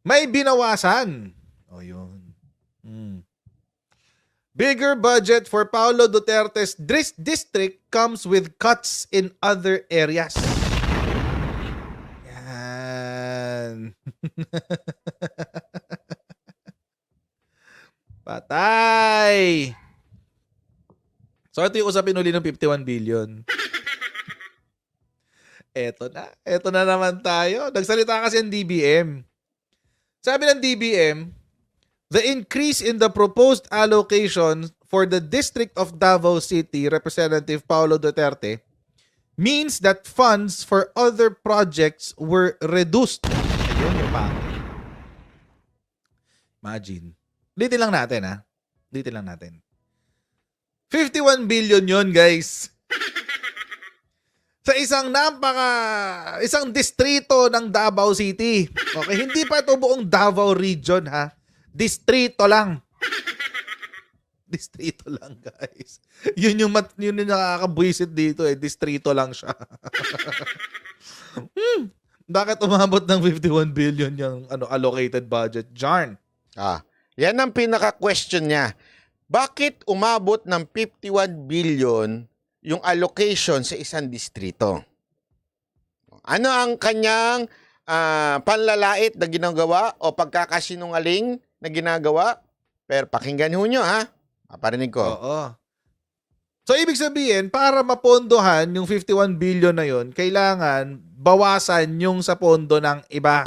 May binawasan. O yun. Bigger budget for Paulo Duterte's district comes with cuts in other areas. Yan. Patay! So ito yung usapin uli ng 51 billion. Eto na. Eto na naman tayo. Nagsalita kasi ang DBM. Sabi ng DBM, the increase in the proposed allocation for the District of Davao City, Representative Paulo Duterte, means that funds for other projects were reduced. Ayun yung pangit. Imagine. Ulitin lang natin, ha? Ulitin lang natin. 51 billion yon guys. Sa isang distrito ng Davao City. Okay, hindi pa ito buong Davao region, ha? Distrito lang. Distrito lang, guys. Yun yung nakakabwisit dito eh. Distrito lang siya. Bakit umabot ng 51 billion yung allocated budget? Jarn. Yan ang pinaka-question niya. Bakit umabot ng 51 billion yung allocation sa isang distrito? Ano ang kanyang panlalait na ginagawa o pagkakasinungaling na ginagawa? Pero pakinggan ho nyo, ha? Paparinig ko. Oo. So, ibig sabihin, para mapondohan yung 51 billion na yun, kailangan bawasan yung sa pondo ng iba.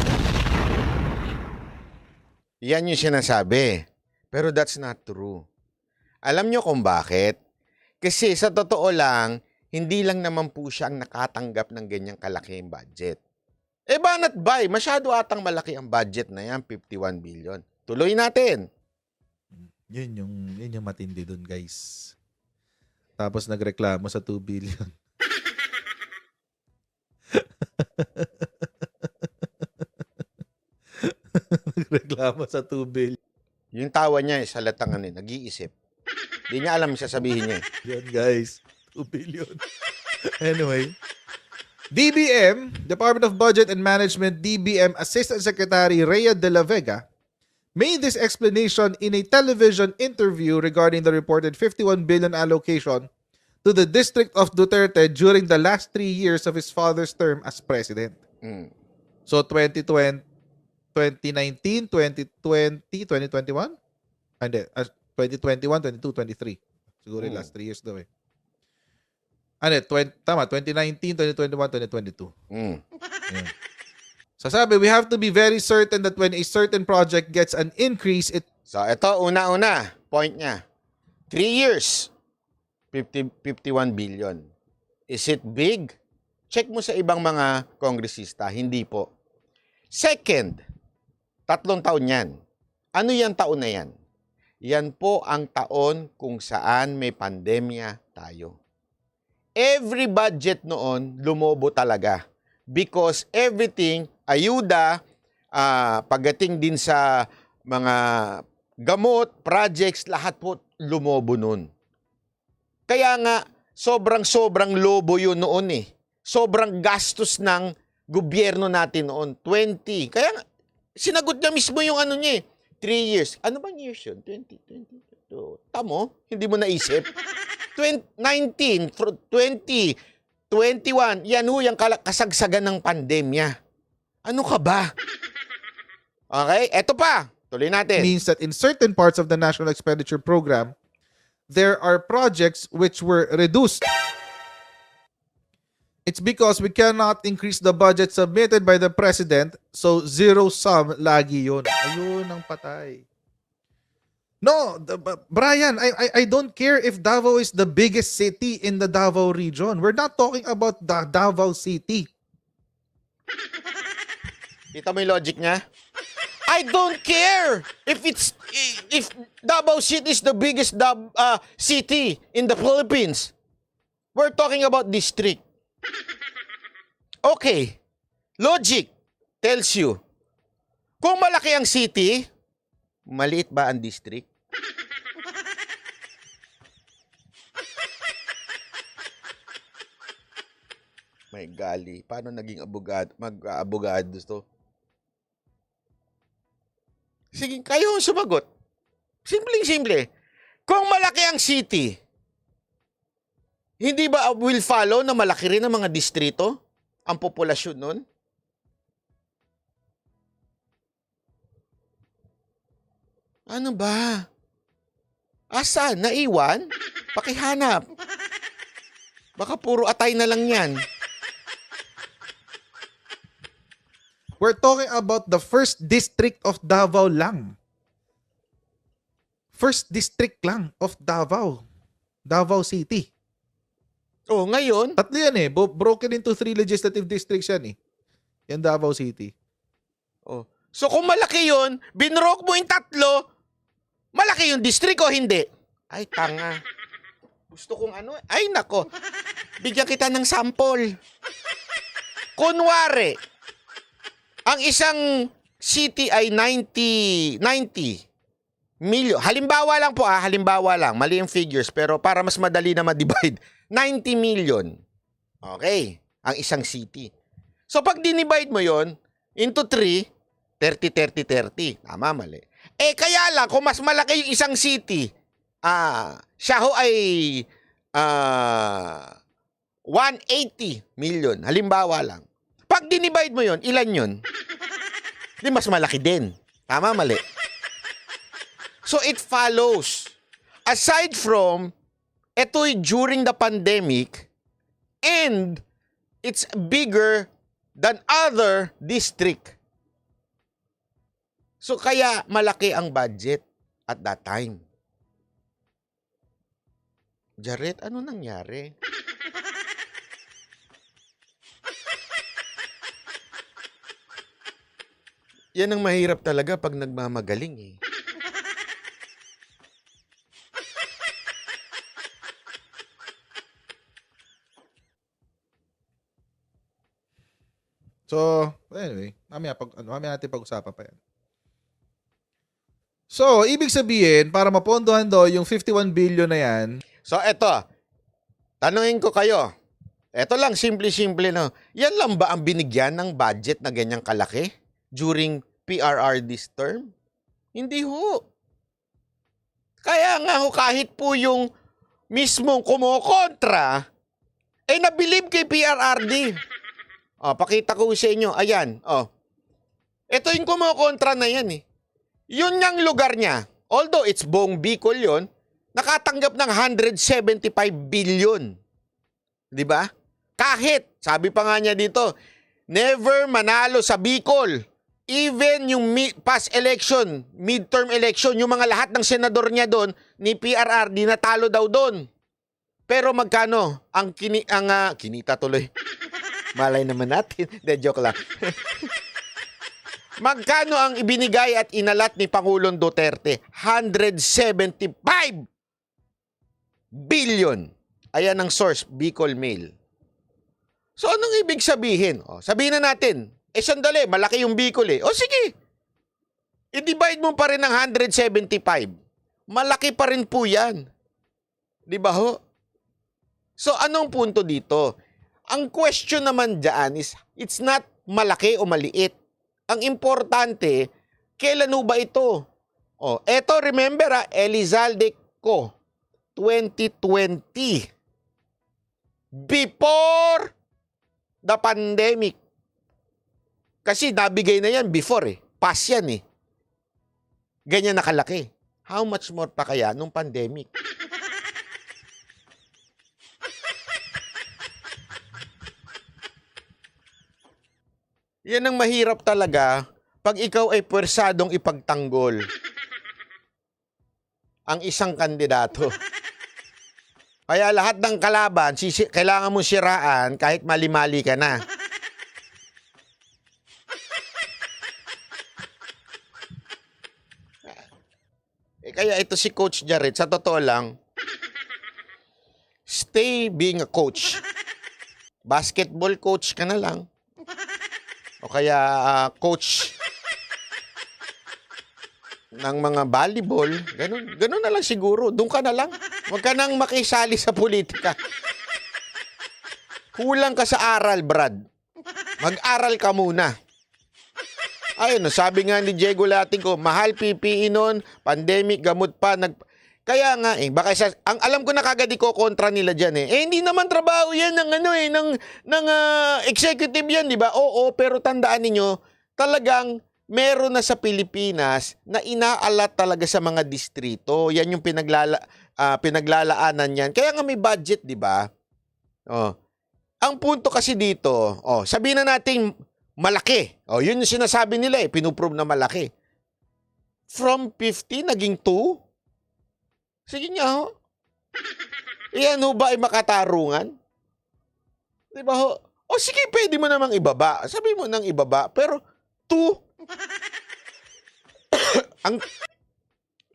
Yan yung sinasabi. Pero that's not true. Alam nyo kung bakit? Kasi sa totoo lang, hindi lang naman po siya ang nakatanggap ng ganyang kalaking budget. Banat bay, masyado atang malaki ang budget na yan, 51 billion. Tuloy natin. Yun yung matindi dun, guys. Tapos nagreklamo sa 2 billion. Nagreklamo sa 2 billion. Yung tawa niya sa latangan nag-iisip. Hindi niya alam sasabihin niya. Yan, guys. 2 billion. Anyway. DBM, Department of Budget and Management, DBM Assistant Secretary Rhea de la Vega, made this explanation in a television interview regarding the reported 51 billion allocation to the District of Duterte during the last 3 years of his father's term as president. So 2020, 2019, 2020, 2021? Hindi, 2021, 22, 23. Siguro yung last 3 years daw eh. Tama, 2019, 2021, 2022. Ayan. So sabi, we have to be very certain that when a certain project gets an increase, So ito, una-una, point niya. 3 years, 51 billion. Is it big? Check mo sa ibang mga kongresista, hindi po. Second, 3 taon yan. Ano yung taon na yan? Yan po ang taon kung saan may pandemya tayo. Every budget noon, lumobo talaga. Because everything, ayuda, pagdating din sa mga gamot, projects, lahat po lumobo noon. Kaya nga, sobrang lobo yun noon eh. Sobrang gastos ng gobyerno natin noon. 20. Kaya nga, sinagot niya mismo yung ano niya eh. 3 years. Ano bang years yun? 20. Tamo? Hindi mo naisip? 19, 20, 21. Yan ho yung kasagsagan ng pandemya. Ano ka ba? Okay, eto pa. Tuloy natin. means that in certain parts of the National Expenditure Program, there are projects which were reduced. It's because we cannot increase the budget submitted by the President, so zero sum lagi yun. Ayun ang patay. No, Brian, I don't care if Davao is the biggest city in the Davao region. We're not talking about the Davao City. Kita mo yung logic niya? I don't care if Davao City is the biggest city in the Philippines. We're talking about district. Okay. Logic tells you, kung malaki ang city, maliit ba ang district? May gali. Paano naging abogado? Mag-abogado to? Sige, kayo ang sumagot. Simpleng-simple. Kung malaki ang city, hindi ba will follow na malaki rin ang mga distrito? Ang populasyon nun? Ano ba? Asa? Naiwan? Pakihanap. Baka puro atay na lang yan. We're talking about the first district of Davao lang. First district lang of Davao. Davao City. Oh, ngayon, Tatlo yan eh. Broken into 3 legislative districts yan eh. Yan Davao City. oh. So kung malaki yun, binroke mo yung tatlo, malaki yung district o hindi? Ay, tanga. Gusto kong ano? Ay, nako. Bigyan kita ng sample. Kunwari, ang isang city ay 90 million. Halimbawa lang po halimbawa lang. Mali yung figures pero para mas madali na ma-divide. 90 million. Okay, ang isang city. So pag dinivide mo yon into 3, 30. Tama, mali. Eh kaya lang, kung mas malaki yung isang city, siya ho ay 180 million. Halimbawa lang. Pag dinivide mo yon, ilan yun? Di mas malaki din. Tama, mali. So it follows. Aside from, ito'y during the pandemic and it's bigger than other district. So kaya malaki ang budget at that time. Jared, ano nangyari? Yan ang mahirap talaga pag nagmamagaling eh. So, anyway, mamaya natin pag-usapan pa yan. So, ibig sabihin, para mapondohan daw yung 51 billion na yan, So eto, tanungin ko kayo. Eto lang, simple-simple no. Yan lang ba ang binigyan ng budget na ganyang kalaki during PRR this term? Hindi ho. Kaya nga ho, kahit po yung mismong kumokontra, nabilib kay PRRD. Pakita ko sa inyo. Ayan. Ito yung kumokontra na yan eh. Yun ngang lugar niya, although it's buong Bicol yun, nakatanggap ng 175 billion. Di ba? Kahit, sabi pa nga niya dito, never manalo sa Bicol. Even yung past election, midterm election, yung mga lahat ng senador niya doon, ni PRRD, natalo daw doon. Pero magkano? Kinita tuloy. Malay naman natin. De, joke lang. Magkano ang ibinigay at inalat ni Pangulong Duterte? 175 billion. Ayan ang source, Bicol Mail. So anong ibig sabihin? Sabihin na natin, sandali, malaki yung Bicol eh. Sige. I-divide mo pa rin ng 175. Malaki pa rin po yan. Di ba ho? So anong punto dito? Ang question naman dyan is, it's not malaki o maliit. Ang importante, kailan ba ito? Eto, remember Elizalde Co. 2020. Before the pandemic. Kasi nabigay na yan before eh. Pass yan eh. Ganyan nakalaki. How much more pa kaya nung pandemic? Yan ang mahirap talaga pag ikaw ay pwersadong ipagtanggol ang isang kandidato. Kaya lahat ng kalaban, kailangan mo siraan kahit mali-mali ka na. Kaya ito si Coach Jared, sa totoo lang, stay being a coach. Basketball coach ka na lang. O kaya coach ng mga volleyball. Ganun na lang siguro. Doon ka na lang. Huwag ka nang makisali sa politika. Kulang ka sa aral, Brad. Mag-aral ka muna. Ayun, sabi nga ni Diego Latigo, mahal PPE noon, pandemic, gamot pa, kaya nga baka ang alam ko na kagad kontra nila diyan hindi naman trabaho 'yan ng executive 'yan, 'di ba? Oo, pero tandaan niyo, talagang meron na sa Pilipinas na inaalat talaga sa mga distrito. Yan yung pinaglalaanan niyan. Kaya nga may budget, 'di ba? Oh. Ang punto kasi dito, sabihin na natin malaki. Yun yung sinasabi nila pinuprove na malaki. From 50 naging 2? Sige nga ho. Iyan ho ba ay makatarungan? Di ba ho? O sige, pwede mo namang ibaba. Sabi mo nang ibaba, pero 2?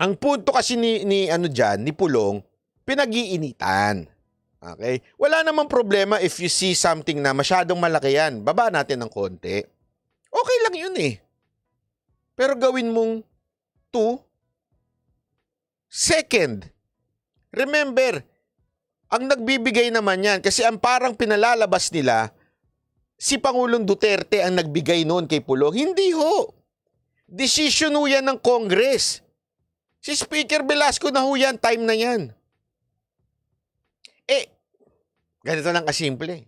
ang punto kasi ni Pulong, pinag-iinitan. Okay? Wala namang problema if you see something na masyadong malaki yan. Baba natin ng konti. Okay lang yun Pero gawin mong 2. Second, remember, ang nagbibigay naman yan, kasi ang parang pinalalabas nila, si Pangulong Duterte ang nagbigay noon kay Pulong. Hindi ho. Decision ho yan ng Congress. Si Speaker Velasco na ho yan, time na yan. Ganito lang kasimple.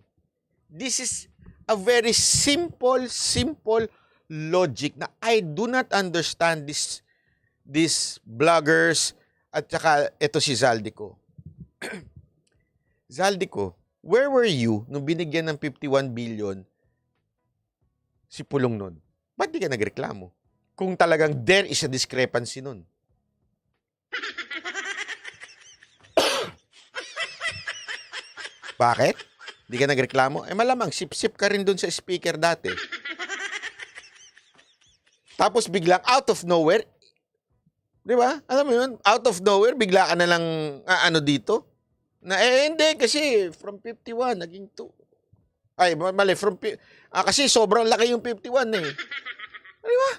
This is a very simple logic na I do not understand these bloggers at saka ito si Zaldico. Zaldico, where were you nung binigyan ng 51 billion si Pulong nun? Ba't di ka nagreklamo? Kung talagang there is a discrepancy nun. Bakit? Di ka nagreklamo? Malamang, sip-sip ka rin dun sa speaker dati. Tapos biglang out of nowhere, di ba? Alam mo yun? Out of nowhere, bigla ka na lang dito. Na hindi, kasi from 51, naging 2. Ay, mali, kasi sobrang laki yung 51 Di ba?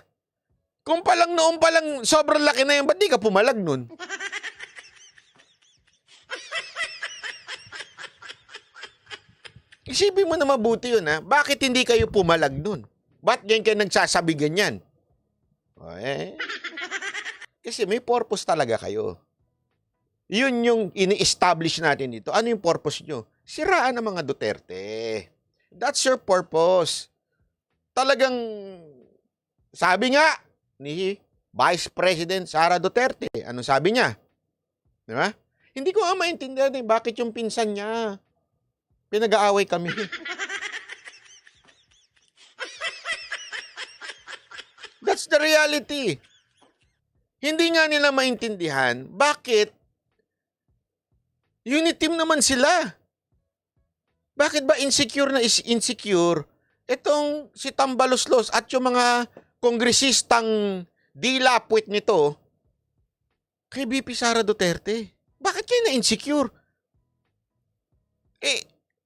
Kung noon palang sobrang laki na yun, ba't di ka pumalag nun? Isipin mo na mabuti yun, Bakit hindi kayo pumalag nun? Ba't ganyan kayo nagsasabi ganyan? Kasi may purpose talaga kayo. Yun yung ini-establish natin dito. Ano yung purpose nyo? Siraan ang mga Duterte. That's your purpose. Talagang, sabi nga ni Vice President Sara Duterte, anong sabi niya? Di ba? Hindi ko maintindihan bakit yung pinsan niya pinag-aaway kami. That's the reality. Hindi nga nila maintindihan bakit unit team naman sila. Bakit ba insecure na insecure itong si Tambaloslos at yung mga kongresistang dilapwit nito kay BP Sara Duterte? Bakit kayo na insecure?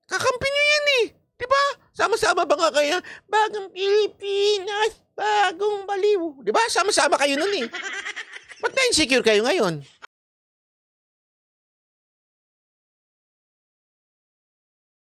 Kakampi nyo yan Diba? Sama-sama ba nga kaya? Bagong Pilipinas, bagong baliw. Diba? Sama-sama kayo nun Ba't na-insecure kayo ngayon?